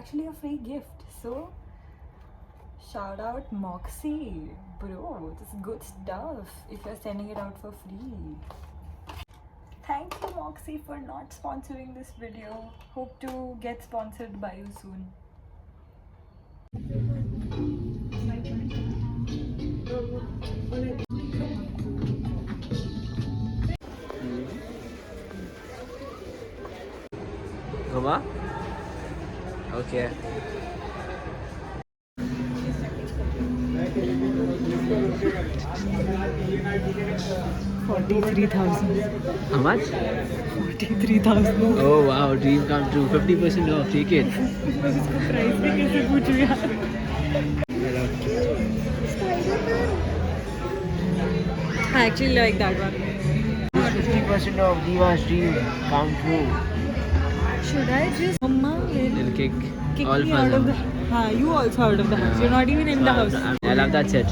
actually a free gift. So shout out Moxie, bro. This is good stuff if you're sending it out for free. Thank you, Moxie, for not sponsoring this video. Hope to get sponsored by you soon. Mama? Okay. $43,000. How much? 43,000. Oh wow, dream come true. 50% off, take it. Price भी कैसे पूछूं यार? I actually like that one. 50% off Diva's dream come true. Should I just Mama will It'll kick all me fun out of the you also out of the house. You're not even in the house. I love that set.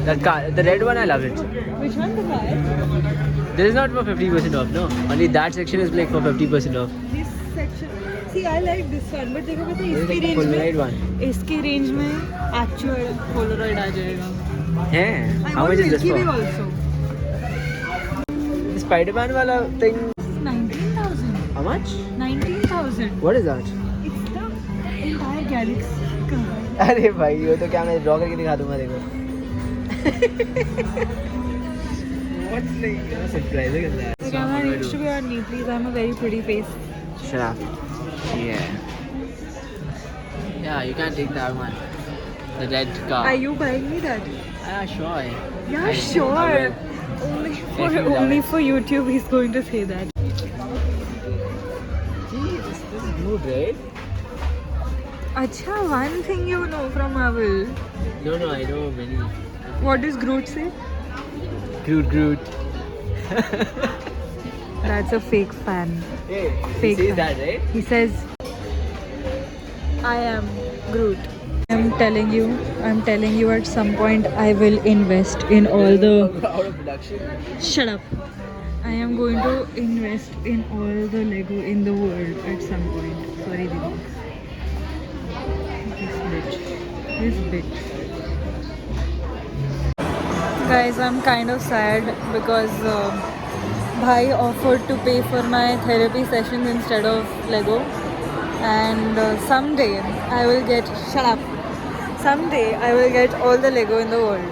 That car, the red one, I love it. Which one, the car? This is not for 50% off, no. Only that section is like for 50% off. This section. See, I like this one, but देखो पता है This is इसकी like range Polaroid में one. इसकी range में actual Polaroid आ जाएगा. Yeah. I How want much is this Milky for? Way also. The Spider-Man wala thing. 19,000. How much? 19,000. What is that? It's the entire galaxy. अरे भाई ये तो क्या मैं ड्रॉ करके दिखा दूंगा देखो. What's like surprising in that? The camera needs to be on me, please. I'm a very pretty face. Shut up. Yeah. Yeah, you can take that one. The red car. Are you buying me that? Yeah, sure. Yeah, I sure. will. Only for YouTube he's going to say that. Gee, this is good, right? Acha, one thing you know from Marvel. No, I know many. What does Groot say? Groot. That's a fake fan. Hey, Fake he says fan. that, right? He says, I am Groot. I'm telling you at some point I will invest in all the... Out of production. Shut up. I am going to invest in all the Lego in the world at some point. Sorry, Didi. This bitch. Guys, I'm kind of sad because Bhai offered to pay for my therapy sessions instead of Lego. And someday I will get... Shut up. Someday I will get all the Lego in the world.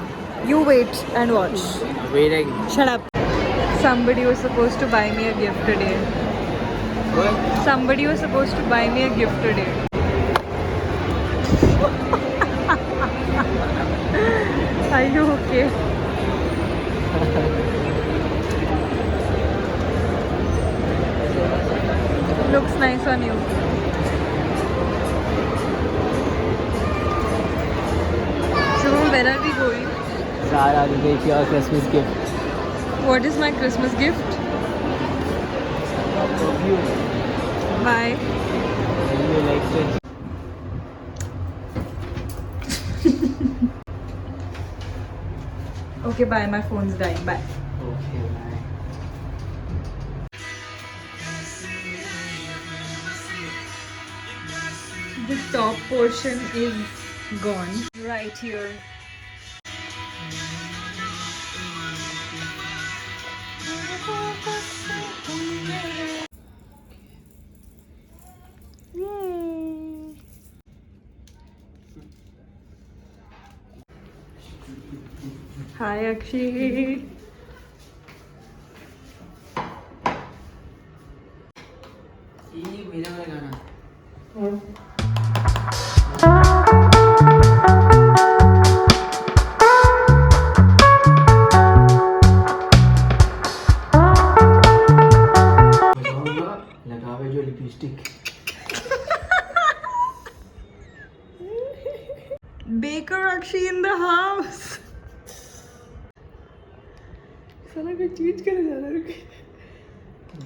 You wait and watch. Waiting. Shut up. Somebody was supposed to buy me a gift today. What? Somebody was supposed to buy me a gift today. Are you okay? Looks nice on you. So where are we going? Sarah, to take your Christmas gift. What is my Christmas gift? Perfume. Bye. You like it. Okay, bye. My phone's dying. Bye. Okay, bye. The top portion is gone. Right here. Yay! Hi, Akshi. ये मेरा वाला गाना. लगावे जो lipstick. Baker Akshi in the house. साला कोई चीज करे जा रहा है.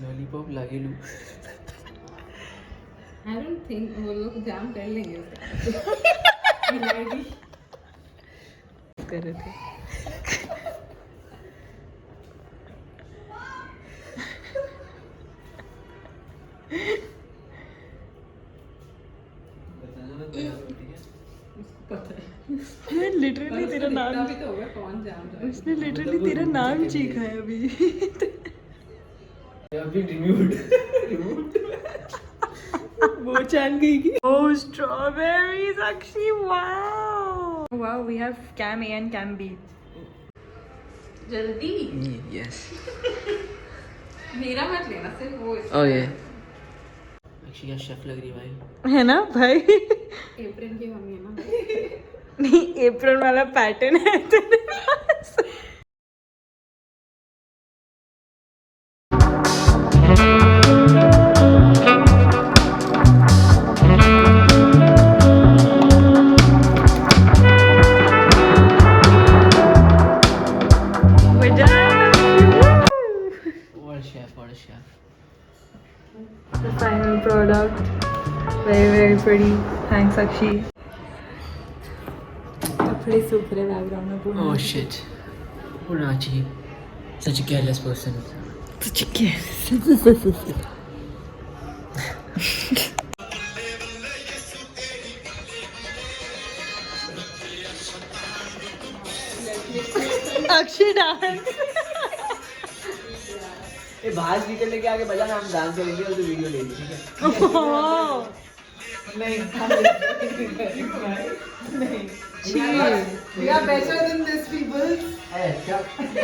लॉलीपॉप लगे लू. I don't think वो लोग जाम कर लेंगे उसका. कर रहे थे. लिटरली तेरा नाम भी तो होगा कौन जान रहा है उसने लिटरली तेरा नाम चीखा है अभी अभी रिमूव्ड वो जान गई कि oh strawberries actually wow we have cam A and cam B जल्दी यस मेरा मत लेना सिर्फ वो ओके एक्चुअली क्या शेफ लग रही है भाई है ना भाई एप्रन की मम्मी है ना नहीं एप्रन वाला पैटर्न है तेरे पास We're done. What a chef, what a chef. The final product. Very pretty. Thanks, Akshi. कपड़े सूख रहे बैकग्राउंड में पूरा. Oh shit. Punachi. Such a careless person. Such a kiss. Akshi dance. ये बाहर स्पीकर लेके आके बजा ना हम डांस करेंगे और तो वीडियो लेंगे ठीक है नहीं We are better than these people. अच्छा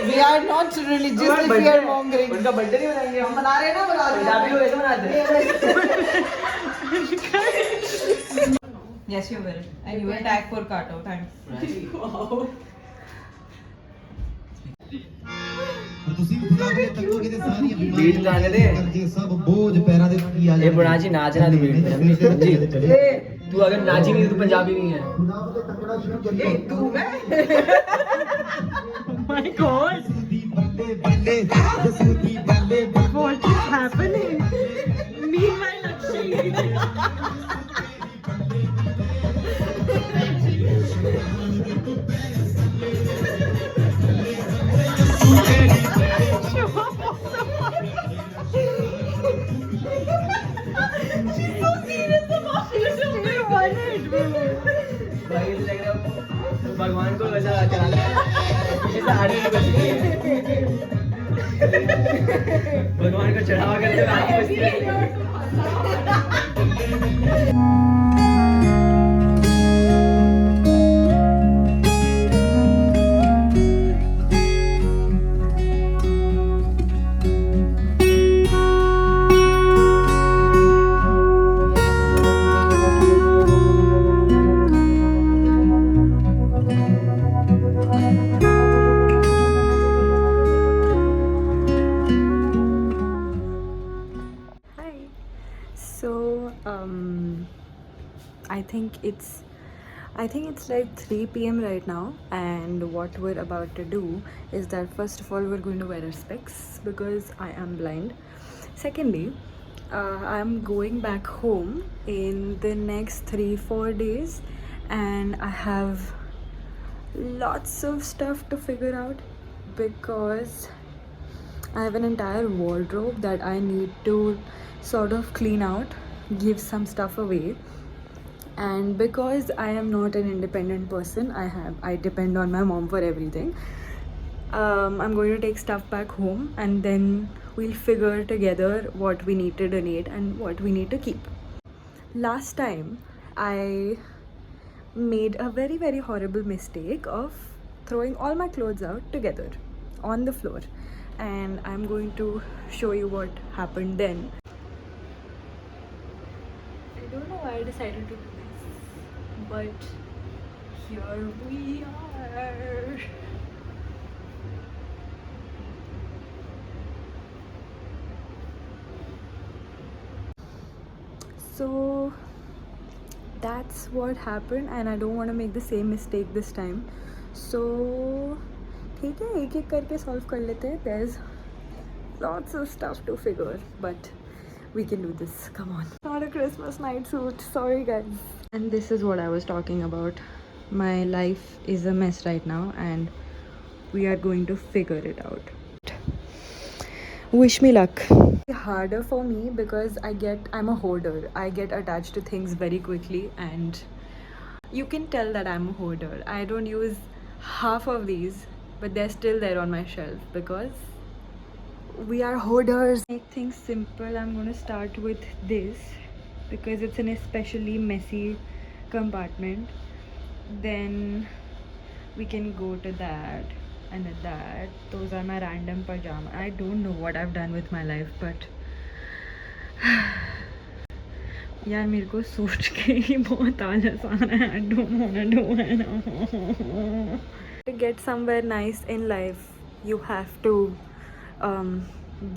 We are not religious if we are mongering. उनका बर्थडे नहीं मनाएंगे हम मना रहे हैं ना मना रहे पंजाबी लोग ऐसे मनाते हैं हैं. Yes, you will. And you will tag for Kato. Thanks. Beat गाने दे सब बोझ पैरां दे किया ये पुनाची नाचना तू बीट में अपनी जी तू अगर नाची नहीं तो पंजाबी नहीं है My God. What is happening? Meanwhile, Akshi. भाई ये लग रहा है भगवान को वैसा चलाना है पीछे से आरती बजती है भगवान को चढ़ावा करते हुए आरती बजती है Hi. So I think it's like 3 p.m. right now, and what we're about to do is that first of all we're going to wear our specs because I am blind. Secondly, I'm going back home in the next 3-4 days, and I have lots of stuff to figure out because I have an entire wardrobe that I need to sort of clean out, give some stuff away. And because I am not an independent person, I depend on my mom for everything. I'm going to take stuff back home, and then we'll figure together what we need to donate and what we need to keep. Last time I made a very horrible mistake of throwing all my clothes out together on the floor, and I'm going to show you what happened then. I don't know why I decided to do this, but here we are. So that's what happened, and I don't want to make the same mistake this time. So ठीक है, एक एक करके solve कर लेते हैं. There's lots of stuff to figure, but we can do this. Come on. Not a Christmas night suit. Sorry guys. And this is what I was talking about. My life is a mess right now, and we are going to figure it out. Wish me luck. Harder for me because I'm a hoarder. I get attached to things very quickly, and You can tell that I'm a hoarder. I don't use half of these, but they're still there on my shelf because we are hoarders. Make things simple. I'm going to start with this because it's an especially messy compartment. Then we can go to that and then that. Those are my random pajamas. I don't know what I've done with my life, but यार मेरे को सोच के ही बहुत आलस आ रहा है. I don't wanna do it. To get somewhere nice in life, you have to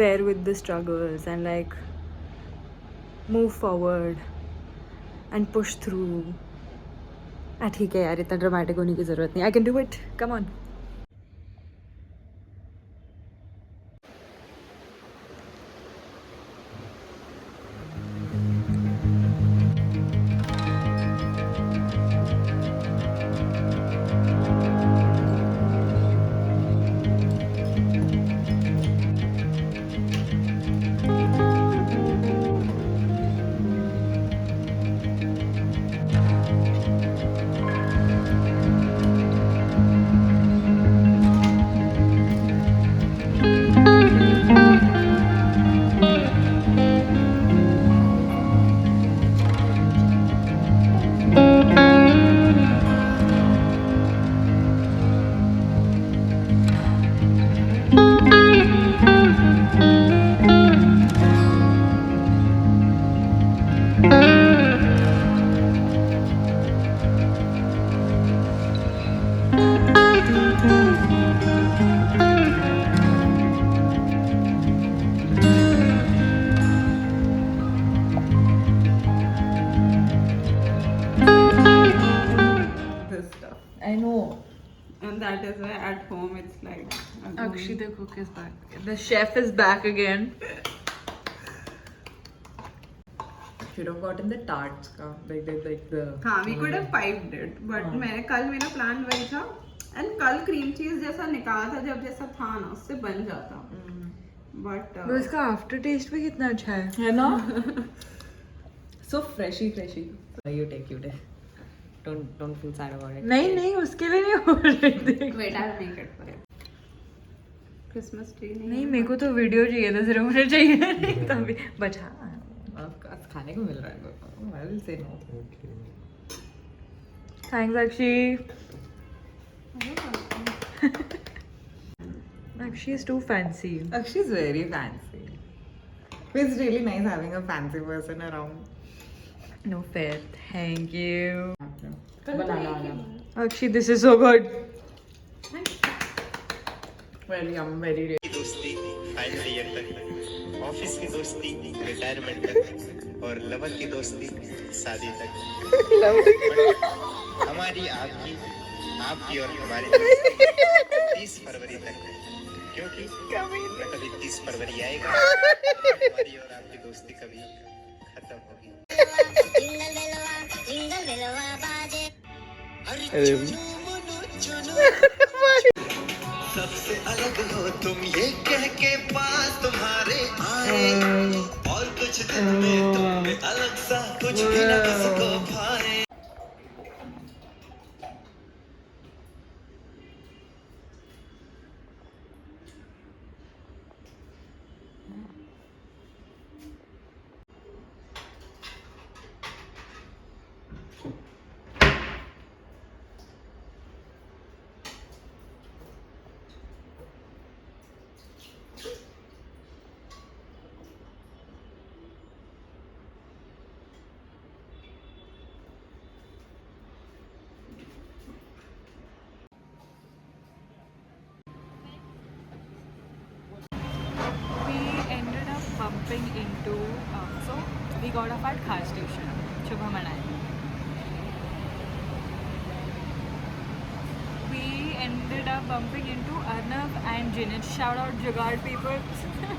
bear with the struggles and like move forward and push through. ठीक है यार, इतना ड्रामेटिक होने की ज़रूरत नहीं. I can do it. Come on. This stuff. I know. And that is why at home it's like. Akshi, the cook is back. The chef is back again. Should have gotten the tarts, like the. हाँ, we could have piped it, but मैंने कल मेरा plan वही था, and कल cream cheese जैसा निकाला था जब जैसा था ना उससे बन जाता. But उसका आफ्टर टेस्ट भी कितना अच्छा है. है ना? So freshy. You take. Don't feel sad about it. नहीं उसके लिए नहीं हो रही. wait, I'll make it for you. Christmas tree नहीं, मेरे को तो वीडियो चाहिए था, सिर्फ मुझे चाहिए नहीं तभी. बट हाँ, खाने को मिल रहा है. I will say no. Thanks Akshi. Akshi is too fancy. She's very fancy. It's really nice having a fancy person around. No fair. Thank you. Banana. Akshi, this is so good. Very yum, very rich. दोस्ती final year तक, office की दोस्ती retirement तक, और lover की दोस्ती शादी तक. हमारी आपकी और हमारी दोस्ती 30 फरवरी तक है, क्योंकि कभी 30 फरवरी आएगा हमारी और आपकी दोस्ती कभी खत्म होगी. सबसे अलग हो तुम ये कह के पास तुम्हारे आए, और कुछ दिन में तुम में अलग सा कुछ भी न किसको भाए. bumping into, so we got off at Khar station, Shubhamanai. We ended up bumping into Arnav and Jinit. Shout out Jugaad people.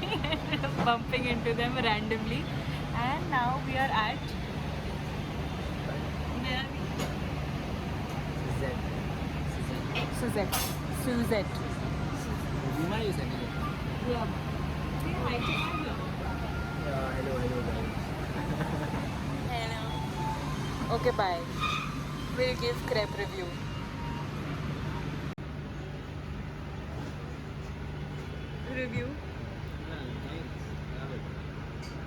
We ended up bumping into them randomly, and now we are at. Where are we? Suzette. Suzette. Yeah. Say hi to Arnav. Hello guys. Hello. Okay, bye. will give crepe review. Review.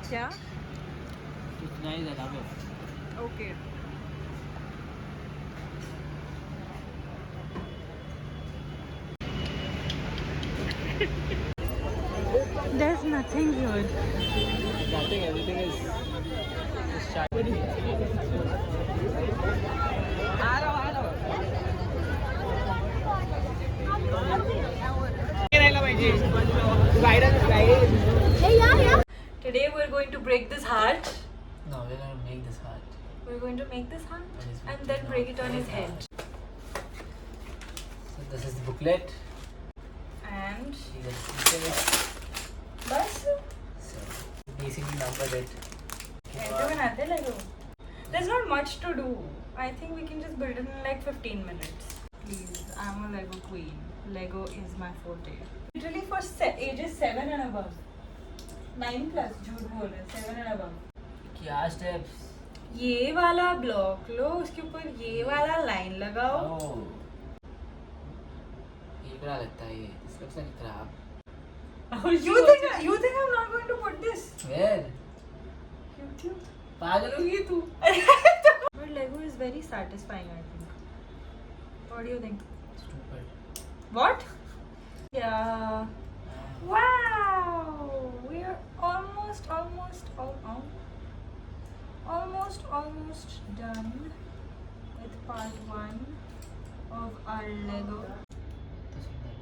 क्या? It's nice, I love it. Okay. There's nothing here. Nothing, everything is shy. Today we're going to break this heart. No, we're gonna make this hard. We're going to make this heart Yes, and then break it on his head. So this is the booklet. And You can see it. bus. So basically numbered it. There's not much to do. I think we can just build it in like 15 minutes. Please, I'm a Lego queen. Lego is my forte. Literally for ages 7 and above. 9 plus, झूठ बोल रहे 7 and above. क्या steps? ये वाला block लो, उसके ऊपर ये वाला लाइन लगाओ. Oh. ये बड़ा लगता है ये. This looks like a crab. You think I'm not going to put this? Where? YouTube. पागल हो गई तू? But Lego is very satisfying, I think. What do you think? Stupid. What? Yeah. Wow. We are almost done with part 1 of our Lego. तो सुंदर.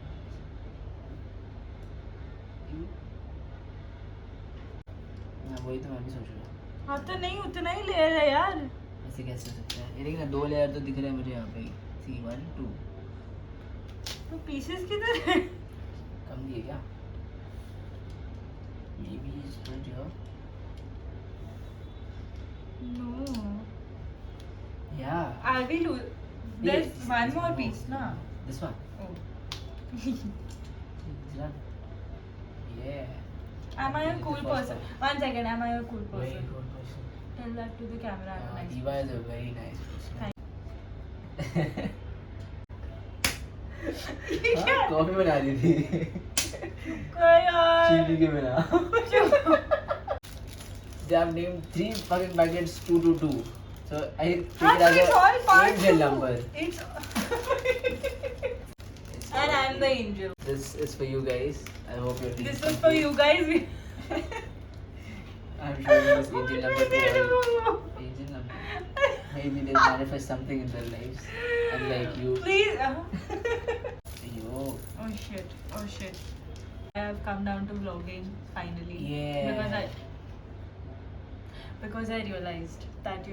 ना वही तो मैं भी सोच रहा हूँ. हाँ तो नहीं उतना ही ले रहे यार. ऐसे कैसे हो सकता है? ये देखना 2 लेयर तो दिख रहे हैं मुझे यहाँ पे. See 1 2. तो पीसेस किधर है? कम दिए क्या? Maybe it's put here. No. Yeah. Are we there's Yes. one more piece, na? This one. Oh. This one. Yeah. Am I a This is cool the first person? one. 1 second, am I a cool Very person? good person. Tell that to the camera. I'm a nice Eva is a very nice person. हाँ, coffee बना रही थी. चीनी के बिना. They have named 3 fucking packets 222. So I take it it's all as part an angel 2. number. It's and I'm the angel. This is for you guys. I hope you're. This was for you guys. I'm showing this angel number to all. Angel number. Maybe they'll manifest something in their lives. Unlike you. Please. Yo. Oh shit. I have come down to vlogging finally. Yeah. Because I realized that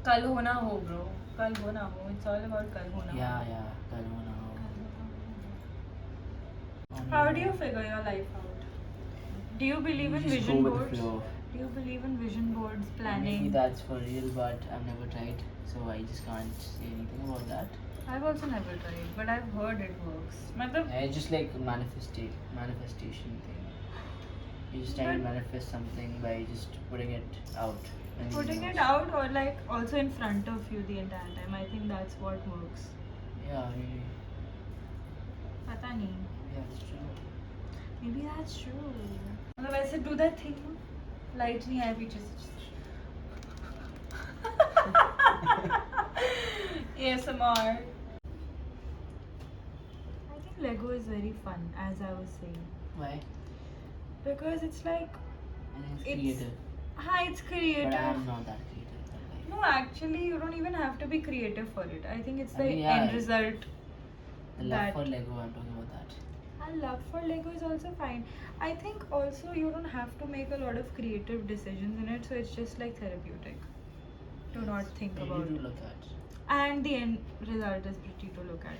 कल होना हो bro. कल होना हो. It's all about कल होना हो. Yeah. कल होना हो. How do you figure your life out? Do you believe in Just vision go with the boards? flow. Do you believe in vision boards, Maybe planning? that's for real, but I've never tried, so I just can't say anything about that. I've also never tried, but I've heard it works. मतलब It's just like manifestation thing. You just try to But- manifest something by just putting it out. in the putting it universe. out or like also in front of you the entire time. I think that's what works. Yeah, maybe. पता नहीं. Yeah, that's true. Maybe that's true. मतलब ऐसे do that thing. Light नहीं आया पीछे से. ASMR. I think Lego is very fun, as I was saying, Why? because it's like, I think it's It's creative. hi, it's creative. But I'm not that creative. in life. No, actually, you don't even have to be creative for it. I think it's I the mean, yeah. end result. The love that- for Lego, I'm talking about that. And love for Lego is also fine. I think also you don't have to make a lot of creative decisions in it, so it's just like therapeutic to not think Pretty about to it. look at. And the end result is pretty to look at.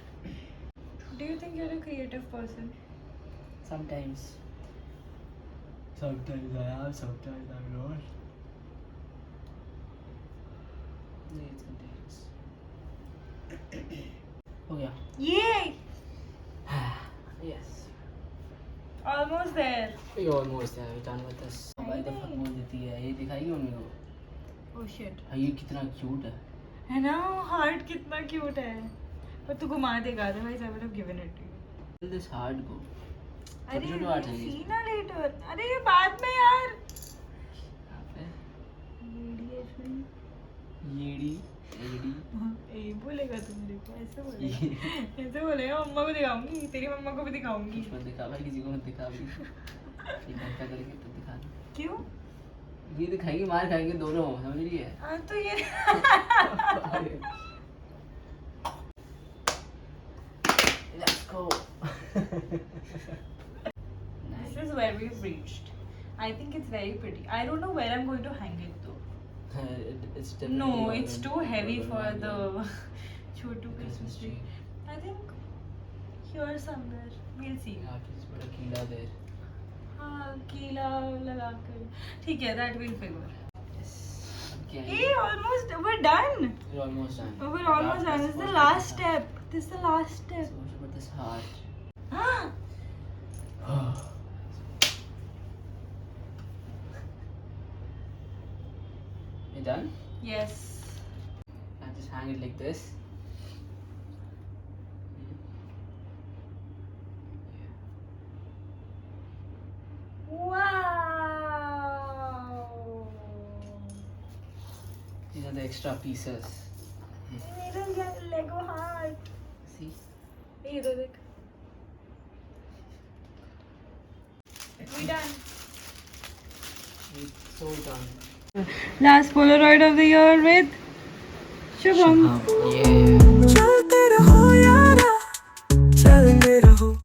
Do you think you're a creative person? Sometimes. Sometimes I am, sometimes I'm not. It's contagious. Oh yeah. Yay! Yes. Almost there. We're almost there. We're done with this. भाई तो fuck बोल देती है. ये दिखाएगी mummy को. Oh shit. हाँ, ये कितना cute है. है ना हार्ट कितना क्यूट है पर तू घुमा देगा otherwise I would have given it to you this hard को अरे छोटे hearts हैं ये। सी ना लेटर अरे ये बाद में यार येड़ी येड़ी ए बोलेगा तू मेरे को ऐसे बोलेगा ऐसे बोलेगा मम्मा को दिखाऊंगी तेरी मम्मा को भी दिखाऊंगी कुछ मत दिखा भाई, किसी को मत दिखा अभी। एक घंटा करके तब दिखा दो। क्यों ये दिखाएगी, मार खाएंगे दोनों, समझ रही है? हाँ तो ये Let's go. This is where we've reached. I think it's very pretty. I don't know where I'm going to hang it though. It's definitely No, not it's going too to heavy go for around the here. Chotu Christmas tree. I think here somewhere. We'll see. Yeah, please put a कीड़ा there. हाँ कीला लगा कर ठीक है that will figure. Okay. Hey, almost we're done. We're almost done. Oh, we're almost done. This is the last step. This is the last step. So what about this heart? You done? Yes. Now just hang it like this. Wow. These are the extra pieces. मेरा Lego heart. See? ये इधर देख. We done. We're so done. Last Polaroid of the year with Shubham. Yeah.